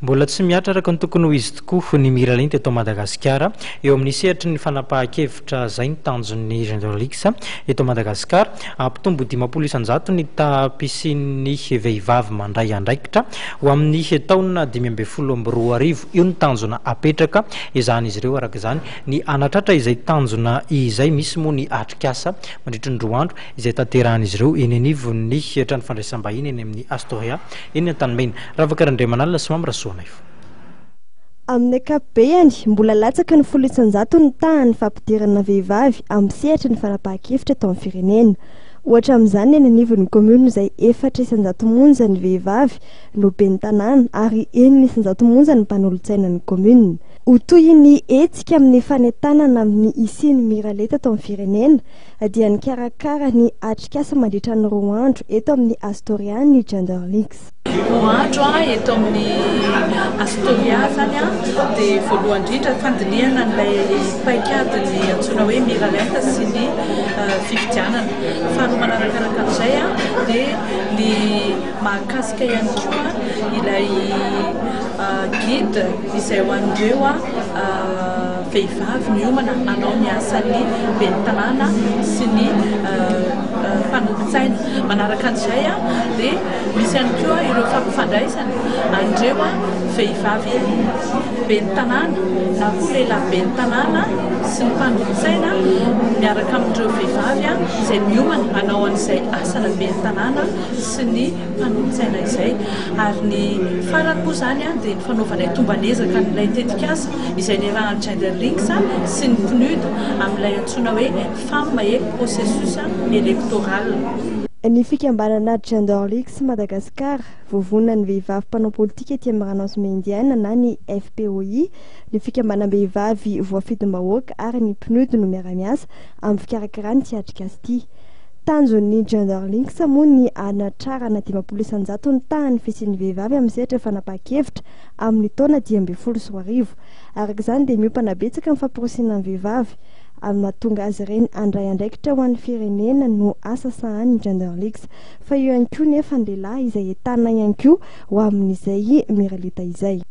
Mbola tsy miatra araka ny tokony ho izy tokoa ny Miralina teto Madagasikara eo amin'ny sehatry ny fanapahan-kevitra zay ny tanjon'ny Gendarlix eto Madagasikara. Ampitombo 500 ny tapisian'ny vehivavy mandray andraikitra ho amin'ny taona 2022 io ny tanjona apetraka izan'izy ireo. Araka izany ny anatratra izay tanjona izay misy moa ny atrikasa mandritra ny roa andro izay tanterahan'izy ireo eny anivon'ny trano fandraisam-bahiny eny amin'ny Astoria eny Antanimena. Ravakaran-Dremanalina sy Mamrasoana ifo. Amin'ny ankapobeny mbola latsaka ny 100 ny tahany fampidirana vehivavy amin'ny sehatra ny fanapahan-kevitra eto amin'ny firenena. Ohatra amin'izany eny anivon'ny komuna izay 400 monja ny vehivavy no ben'ny tanàna ary 100 monja ny mpanolontsaina ny komuna. Ho toy ny etsika amin'ny fanentanana amin'ny isiany Miraleta eto amin'ny firenena dia nikarakara ny atrikasa mandritra ny roa andro eto amin'ny Astoria ny Gendarlix. Roandro eto amin'ny Astoria zany dia voalohany indrindra fandiniana n'ilay paikady ny antsoina hoe Miraleta sy ny fifidianana. Faharoa manarakaraka an'izay dia ny mahakasika ihany koa ilay guide izay ho an'ireo vehivavy miomana hanao ny asan'ny ben'ny tanàna sy ny mpanolontsaina. Manaraka an'izay dia misy ihany koa ireo fampifandraisana an'ireo vehivavy ben'ny tanàna na koa lehilahy ben'ny tanàna sy ny mpanolontsaina miaraka amin'ireo vehivavy izay miomana hanao an'izay asana ben'ny tanàna sy ny mpanolontsaina izay. Ary ny farany koa zany dia ny fanaovanay tombanezaka n'ilay tetikasa izay niarahany Gendarlix sy ny PNUD amin'ilay antsoina hoe femme et processus électoral. Ny fikambanana Gendarlix Madagasikara vovonina ny vehivavy mpanao politika ety amin'ny Ranosy Mendiana na ny FPOI, ny fikambanam-behivavy voafidim-bahoaka ary ny PNUD no miara-miasa amin'ny fikarakarany ty atrikasa ity. Tanjon'ny Gendarlix moa ny anatrarana 500 ny tahany fisian'ny vehivavy amin'ny sehatra fanapahan-kevitra amin'ny taona 2021. Araka izany dia miopana betsaka amin'ny fampirosiana ny vehivavy amin'ny mahatonga azy ireny andray andraikitra ho an'ny firenena no asa sahan'ny Gendarlix. Fa eo ihany koa nefa ny lehilahy izay entanina ihany koa ho amin'izay Miraleta izay.